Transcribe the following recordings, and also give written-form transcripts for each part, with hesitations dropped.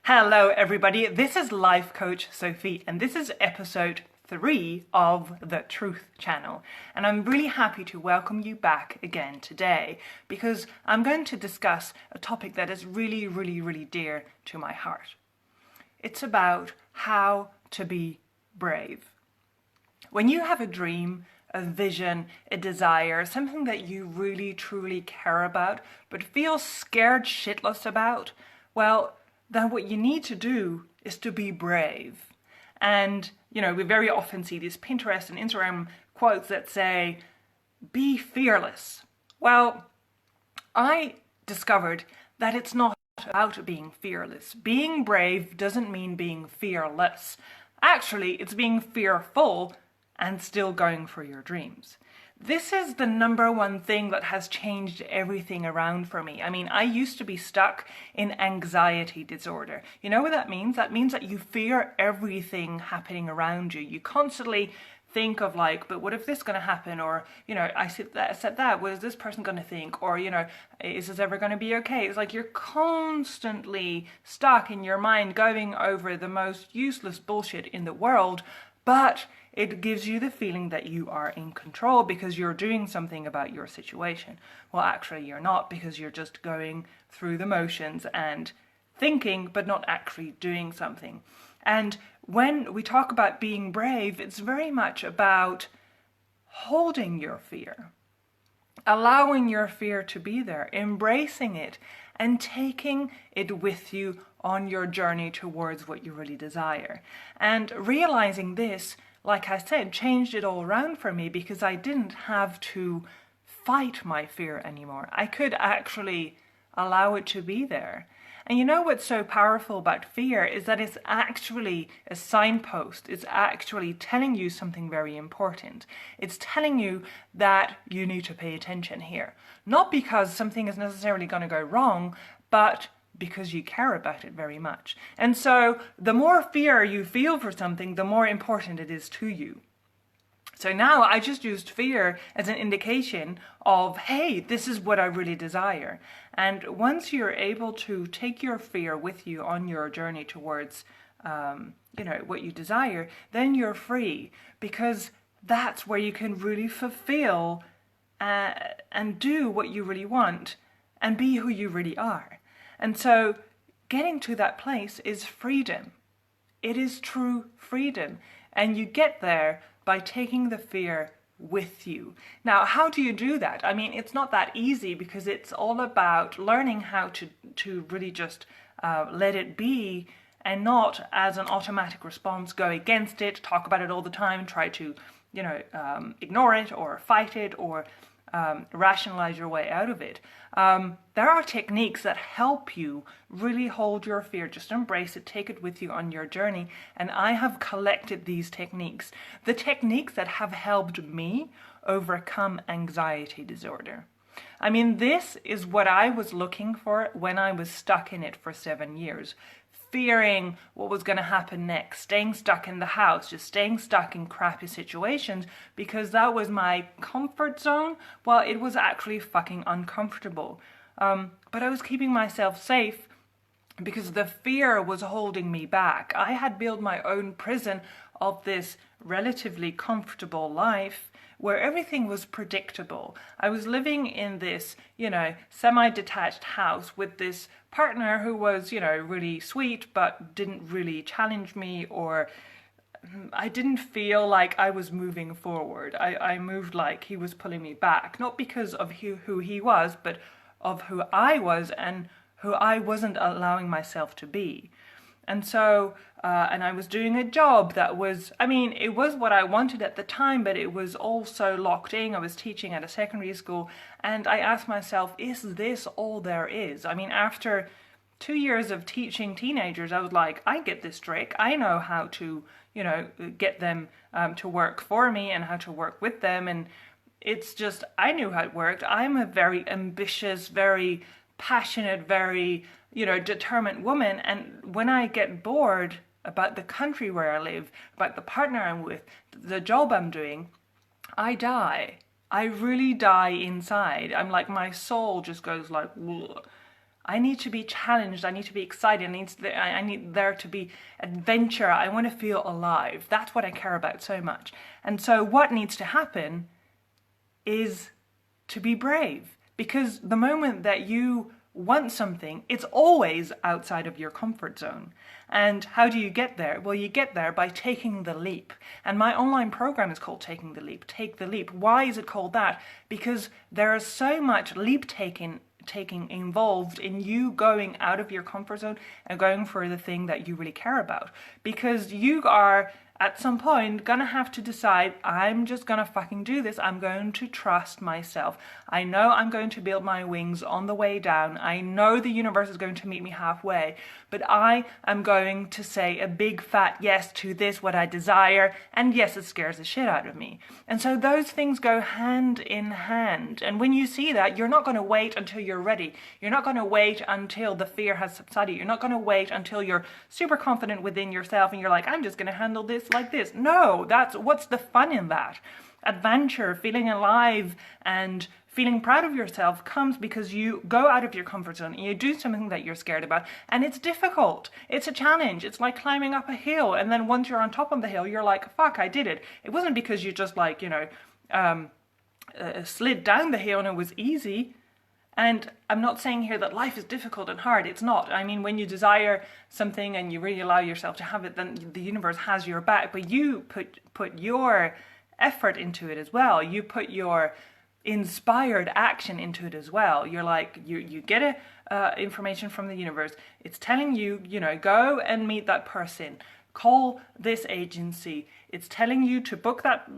Hello everybody, this is Life Coach Sophie and this is episode 3 of the Truth Channel, and I'm really happy to welcome you back again today because I'm going to discuss a topic that is really dear to my heart. It's about how to be brave. When you have a dream, a vision, a desire, something that you really truly care about but feel scared shitless about, well, then what you need to do is to be brave. And, we very often see these Pinterest and Instagram quotes that say, be fearless. Well, I discovered that it's not about being fearless. Being brave doesn't mean being fearless. Actually, it's being fearful and still going for your dreams. This is the number one thing that has changed everything around for me. I mean, I used to be stuck in anxiety disorder. You know what that means? That means that you fear everything happening around you. You constantly think of like, but what if this is going to happen? Or, I said that, what is this person going to think? Or, is this ever going to be okay? It's like you're constantly stuck in your mind going over the most useless bullshit in the world, but it gives you the feeling that you are in control because you're doing something about your situation. Well, actually you're not, because you're just going through the motions and thinking, but not actually doing something. And when we talk about being brave, it's very much about holding your fear, allowing your fear to be there, embracing it, and taking it with you on your journey towards what you really desire. And realizing this, like I said, changed it all around for me because I didn't have to fight my fear anymore. I could actually allow it to be there. And you know what's so powerful about fear is that it's actually a signpost. It's actually telling you something very important. It's telling you that you need to pay attention here. Not because something is necessarily going to go wrong, but because you care about it very much. And so the more fear you feel for something, the more important it is to you. So now I just used fear as an indication of, hey, this is what I really desire. And once you're able to take your fear with you on your journey towards, what you desire, then you're free, because that's where you can really fulfill and do what you really want and be who you really are. And so getting to that place is freedom. It is true freedom. And you get there by taking the fear with you. Now, how do you do that? I mean, it's not that easy because it's all about learning how to really just let it be and not as an automatic response go against it, talk about it all the time, try to, ignore it or fight it or rationalize your way out of it. There are techniques that help you really hold your fear. Just embrace it, take it with you on your journey. And I have collected these techniques, the techniques that have helped me overcome anxiety disorder. I mean, this is what I was looking for when I was stuck in it for 7 years. Fearing what was going to happen next, staying stuck in the house, just staying stuck in crappy situations because that was my comfort zone. Well, it was actually fucking uncomfortable. But I was keeping myself safe because the fear was holding me back. I had built my own prison of this relatively comfortable life where everything was predictable. I was living in this, semi-detached house with this partner who was, really sweet, but didn't really challenge me, or I didn't feel like I was moving forward. I moved like he was pulling me back, not because of who he was, but of who I was and who I wasn't allowing myself to be. And so, and I was doing a job that was, it was what I wanted at the time, but it was also locked in. I was teaching at a secondary school, and I asked myself, is this all there is? After 2 years of teaching teenagers, I was like, I get this trick. I know how to, get them to work for me and how to work with them. And it's just, I knew how it worked. I'm a very ambitious, very passionate, very, determined woman. And when I get bored about the country where I live, about the partner I'm with, the job I'm doing, I die. I really die inside. I'm like, my soul just goes like, ugh. I need to be challenged. I need to be excited. I need there to be adventure. I want to feel alive. That's what I care about so much. And so what needs to happen is to be brave. Because the moment that you want something, it's always outside of your comfort zone. And how do you get there? Well, you get there by taking the leap. And my online program is called Taking the Leap. Take the Leap. Why is it called that? Because there is so much leap taking involved in you going out of your comfort zone and going for the thing that you really care about. Because you are at some point gonna have to decide, I'm just gonna fucking do this. I'm going to trust myself. I know I'm going to build my wings on the way down. I know the universe is going to meet me halfway, but I am going to say a big fat yes to this, what I desire, and yes, it scares the shit out of me. And so those things go hand in hand. And when you see that, you're not gonna wait until you're ready. You're not gonna wait until the fear has subsided. You're not gonna wait until you're super confident within yourself and you're like, I'm just gonna handle this like this. No, what's the fun in that? Adventure, feeling alive and feeling proud of yourself comes because you go out of your comfort zone and you do something that you're scared about, and it's difficult. It's a challenge. It's like climbing up a hill, and then once you're on top of the hill, you're like, fuck, I did it. It wasn't because you just like, slid down the hill and it was easy. And I'm not saying here that life is difficult and hard. It's not. I mean, when you desire something and you really allow yourself to have it, then the universe has your back. But you put your effort into it as well. You put your inspired action into it as well. You're like, you get information from the universe. It's telling you, go and meet that person. Call this agency. It's telling you to book that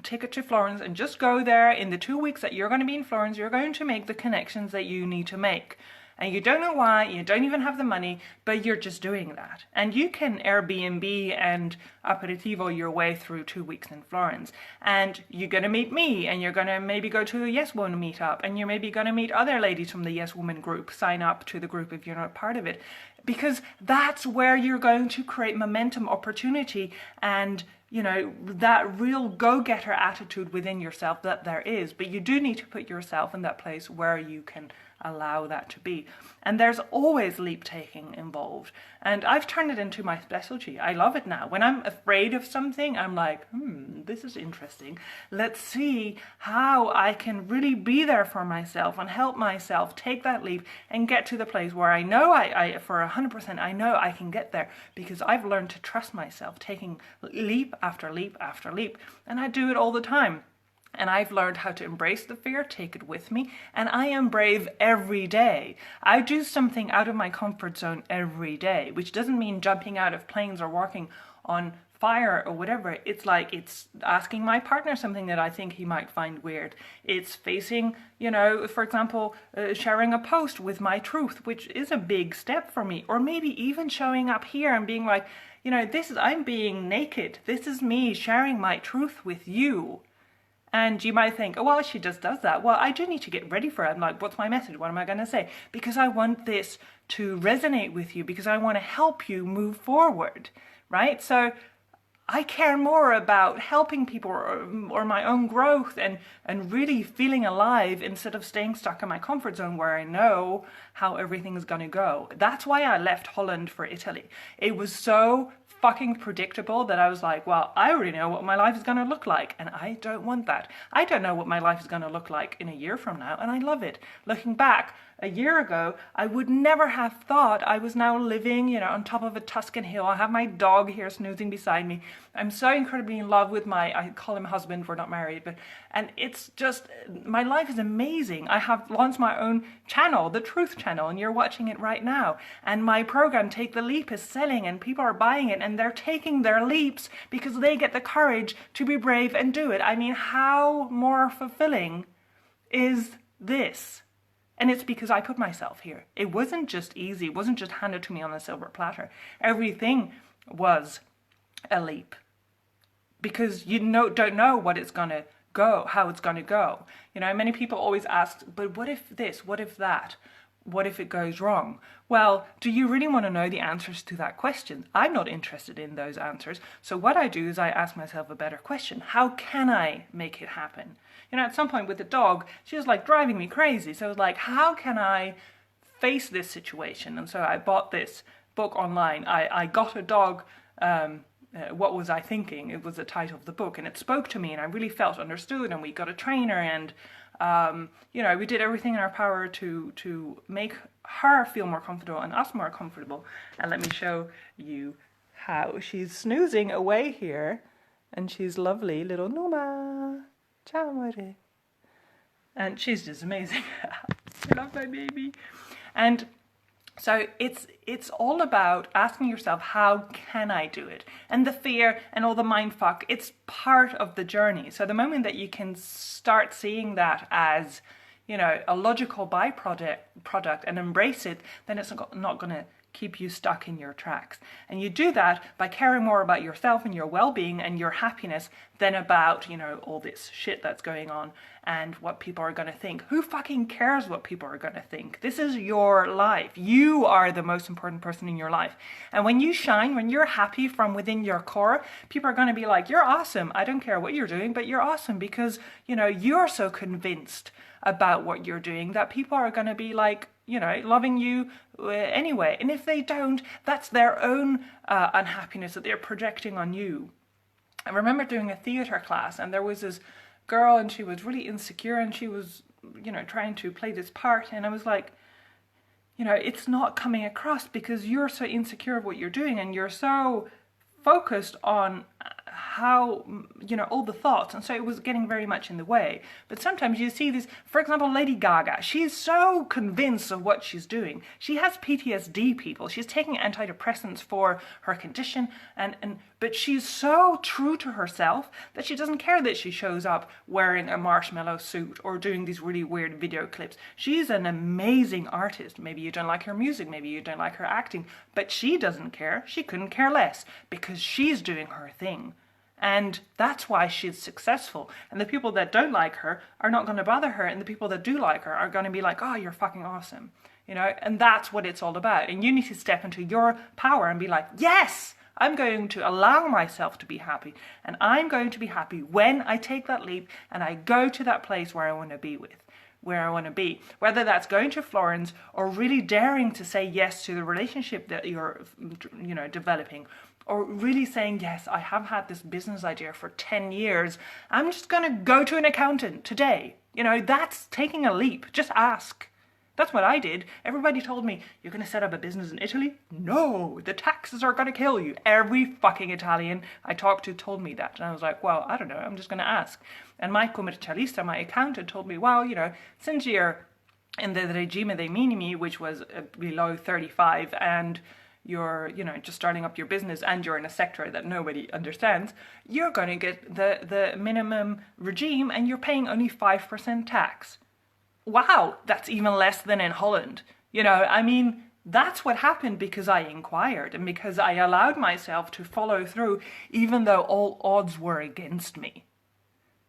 ticket to Florence and just go there. In the 2 weeks that you're going to be in Florence, you're going to make the connections that you need to make. And you don't know why, you don't even have the money, but you're just doing that. And you can Airbnb and aperitivo your way through 2 weeks in Florence. And you're going to meet me, and you're going to maybe go to a Yes Woman meetup, and you're maybe going to meet other ladies from the Yes Woman group. Sign up to the group if you're not part of it. Because that's where you're going to create momentum, opportunity, and that real go-getter attitude within yourself that there is. But you do need to put yourself in that place where you can allow that to be. And there's always leap taking involved. And I've turned it into my specialty. I love it now. When I'm afraid of something, I'm like, this is interesting. Let's see how I can really be there for myself and help myself take that leap and get to the place where I know I for 100%, I know I can get there because I've learned to trust myself, taking leap after leap after leap. And I do it all the time. And I've learned how to embrace the fear, take it with me, and I am brave every day. I do something out of my comfort zone every day, which doesn't mean jumping out of planes or walking on fire or whatever. It's like, it's asking my partner something that I think he might find weird. It's facing, for example, sharing a post with my truth, which is a big step for me. Or maybe even showing up here and being like, I'm being naked. This is me sharing my truth with you. And you might think, oh, well, she just does that. Well, I do need to get ready for it. I'm like, what's my message? What am I going to say? Because I want this to resonate with you, because I want to help you move forward, right? So I care more about helping people or my own growth and really feeling alive instead of staying stuck in my comfort zone where I know how everything is going to go. That's why I left Holland for Italy. It was so fucking predictable that I was like, well, I already know what my life is going to look like, and I don't want that. I don't know what my life is going to look like in a year from now, and I love it. Looking back, a year ago, I would never have thought I was now living, on top of a Tuscan hill. I have my dog here snoozing beside me. I'm so incredibly in love with I call him husband, we're not married, and it's just, my life is amazing. I have launched my own channel, the Truth Channel, and you're watching it right now. And my program, Take the Leap, is selling, and people are buying it, and they're taking their leaps because they get the courage to be brave and do it. I mean, how more fulfilling is this? And it's because I put myself here. It wasn't just easy. It wasn't just handed to me on a silver platter. Everything was a leap. Because you don't know what it's going to go, how it's going to go. Many people always ask, but what if this? What if that? What if it goes wrong? Well, do you really want to know the answers to that question? I'm not interested in those answers. So what I do is I ask myself a better question. How can I make it happen? At some point with the dog, she was like driving me crazy. So I was like, how can I face this situation. And so I bought this book online. I got a dog. What was I thinking? It was the title of the book, and it spoke to me, and I really felt understood. And we got a trainer, and you know, we did everything in our power to make her feel more comfortable and us more comfortable. And let me show you how. She's snoozing away here, and she's lovely little Numa. Ciao, amore. And she's just amazing. I love my baby. And so it's all about asking yourself, how can I do it? And the fear and all the mind fuck, it's part of the journey. So the moment that you can start seeing that as, you know, a logical product and embrace it, then it's not going to keep you stuck in your tracks. And you do that by caring more about yourself and your well-being and your happiness than about, you know, all this shit that's going on and what people are going to think. Who fucking cares what people are going to think? This is your life. You are the most important person in your life. And when you shine, when you're happy from within your core, people are going to be like, you're awesome. I don't care what you're doing, but you're awesome because, you know, you're so convinced about what you're doing that people are going to be like, you know, loving you anyway. And if they don't, that's their own unhappiness that they're projecting on you. I remember doing a theatre class, and there was this girl, and she was really insecure, and she was, you know, trying to play this part, and I was like, you know, it's not coming across because you're so insecure of what you're doing, and you're so focused on how, you know, all the thoughts, and so it was getting very much in the way. But sometimes you see this, for example, Lady Gaga, she's so convinced of what she's doing. She has PTSD, people. She's taking antidepressants for her condition, but she's so true to herself that she doesn't care that she shows up wearing a marshmallow suit or doing these really weird video clips. She's an amazing artist. Maybe you don't like her music, maybe you don't like her acting, but she doesn't care. She couldn't care less because she's doing her thing. And that's why she's successful. And the people that don't like her are not going to bother her. And the people that do like her are going to be like, oh, you're fucking awesome. You know, and that's what it's all about. And you need to step into your power and be like, yes, I'm going to allow myself to be happy. And I'm going to be happy when I take that leap and I go to that place where I want to be whether that's going to Florence or really daring to say yes to the relationship that you're, you know, developing, or really saying, yes, I have had this business idea for 10 years. I'm just going to go to an accountant today. You know, that's taking a leap. Just ask. That's what I did. Everybody told me, you're going to set up a business in Italy? No, the taxes are going to kill you. Every fucking Italian I talked to told me that. And I was like, well, I don't know. I'm just going to ask. And my commercialista, my accountant, told me, well, you know, since you're in the regime dei minimi, which was below 35, and you're, you know, just starting up your business and you're in a sector that nobody understands, you're going to get the minimum regime and you're paying only 5% tax. Wow, that's even less than in Holland. You know, I mean, that's what happened because I inquired and because I allowed myself to follow through even though all odds were against me.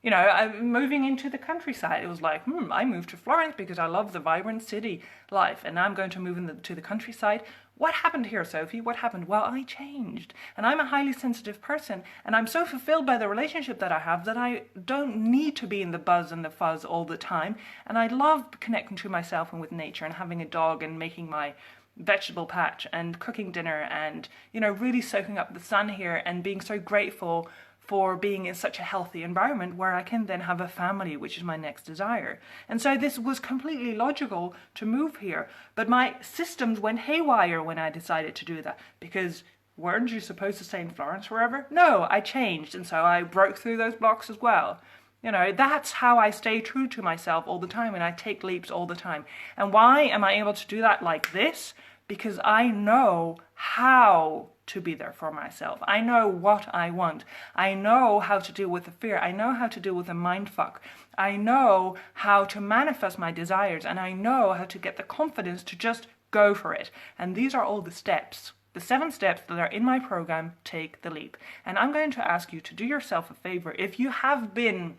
You know, I'm moving into the countryside. It was like, I moved to Florence because I love the vibrant city life, and now I'm going to move to the countryside. What happened here, Sophie? What happened? Well, I changed, and I'm a highly sensitive person, and I'm so fulfilled by the relationship that I have that I don't need to be in the buzz and the fuzz all the time, and I love connecting to myself and with nature and having a dog and making my vegetable patch and cooking dinner and, you know, really soaking up the sun here and being so grateful for being in such a healthy environment where I can then have a family, which is my next desire. And so this was completely logical to move here. But my systems went haywire when I decided to do that, because weren't you supposed to stay in Florence forever? No, I changed, and so I broke through those blocks as well. You know, that's how I stay true to myself all the time, and I take leaps all the time. And why am I able to do that like this? Because I know how to be there for myself. I know what I want. I know how to deal with the fear. I know how to deal with the mindfuck. I know how to manifest my desires, and I know how to get the confidence to just go for it. And these are all the steps. The 7 steps that are in my program, Take the Leap. And I'm going to ask you to do yourself a favor. If you have been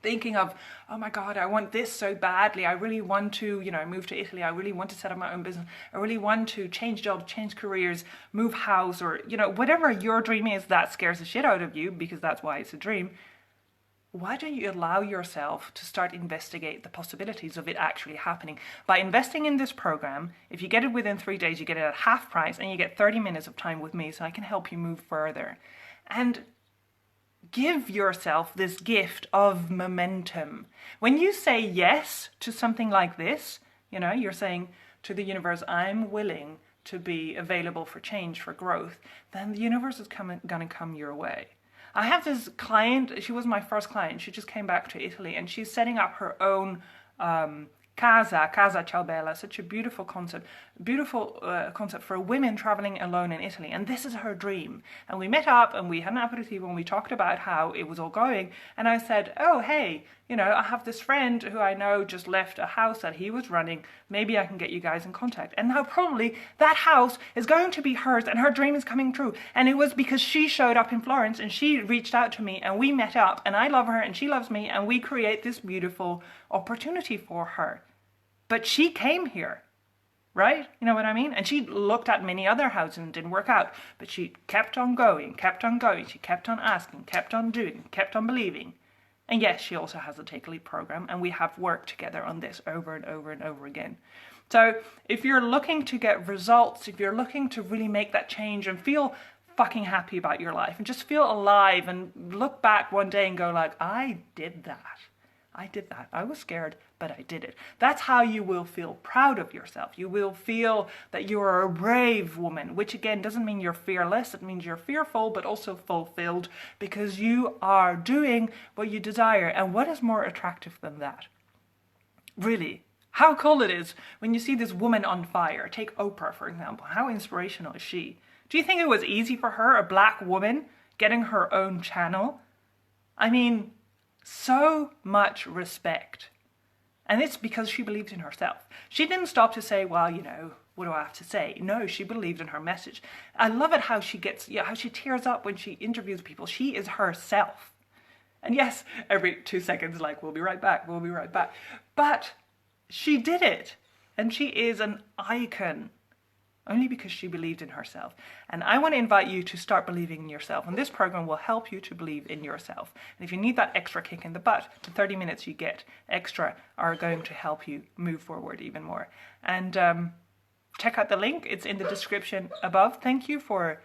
thinking of, oh my God, I want this so badly. I really want to, you know, move to Italy. I really want to set up my own business. I really want to change jobs, change careers, move house, or, you know, whatever your dream is that scares the shit out of you, because that's why it's a dream. why don't you allow yourself to start investigate the possibilities of it actually happening? By investing in this program, if you get it within 3 days, you get it at half price and you get 30 minutes of time with me so I can help you move further. And give yourself this gift of momentum. When you say yes to something like this, you know, you're saying to the universe, I'm willing to be available for change, for growth, then the universe is going to come your way. I have this client, she was my first client, she just came back to Italy and she's setting up her own Casa Ciao Bella, such a beautiful concept for women traveling alone in Italy. And this is her dream. And we met up and we had an aperitivo and we talked about how it was all going. And I said, oh, hey, you know, I have this friend who I know just left a house that he was running. Maybe I can get you guys in contact. And now probably that house is going to be hers and her dream is coming true. And it was because she showed up in Florence and she reached out to me and we met up and I love her and she loves me and we create this beautiful opportunity for her. But she came here, right? You know what I mean? And she looked at many other houses and didn't work out. But she kept on going, kept on going. She kept on asking, kept on doing, kept on believing. And yes, she also has a Take a Leap program. And we have worked together on this over and over and over again. So if you're looking to get results, if you're looking to really make that change and feel fucking happy about your life and just feel alive and look back one day and go like, I did that. I did that. I was scared, but I did it. That's how you will feel proud of yourself. You will feel that you are a brave woman, which again doesn't mean you're fearless. It means you're fearful, but also fulfilled because you are doing what you desire. And what is more attractive than that? Really? How cool it is when you see this woman on fire. Take Oprah, for example. How inspirational is she? Do you think it was easy for her, a black woman, getting her own channel? I mean, so much respect. And it's because she believed in herself. She didn't stop to say, well, you know, what do I have to say? No, she believed in her message. I love it how she gets, how she tears up when she interviews people. She is herself. And yes, every 2 seconds, like, we'll be right back, we'll be right back. But she did it. And she is an icon. Only because she believed in herself. And I want to invite you to start believing in yourself. And this program will help you to believe in yourself. And if you need that extra kick in the butt, the 30 minutes you get extra are going to help you move forward even more. And check out the link. It's in the description above. Thank you for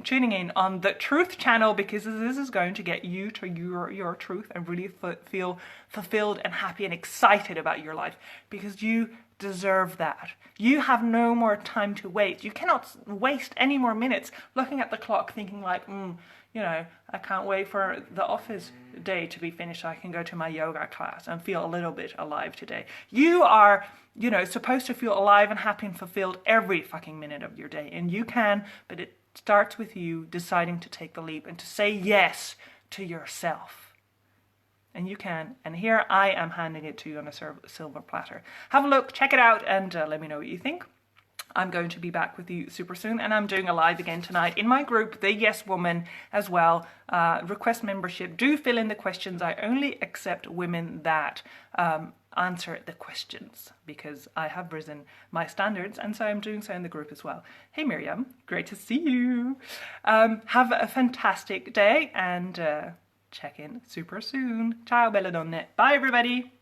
tuning in on the Truth channel, because this is going to get you to your truth and really feel fulfilled and happy and excited about your life, because you deserve that. You have no more time to wait. You cannot waste any more minutes looking at the clock thinking like, you know, I can't wait for the office day to be finished so I can go to my yoga class and feel a little bit alive today. You are, you know, supposed to feel alive and happy and fulfilled every fucking minute of your day. And you can, but it starts with you deciding to take the leap and to say yes to yourself. And you can. And here I am handing it to you on a silver platter. Have a look, check it out, and let me know what you think. I'm going to be back with you super soon, and I'm doing a live again tonight in my group, The Yes Woman, as well. Request membership. Do fill in the questions. I only accept women that answer the questions, because I have risen my standards, and so I'm doing so in the group as well. Hey Miriam, great to see you. Have a fantastic day, and check in super soon. Ciao belle donne. Bye everybody.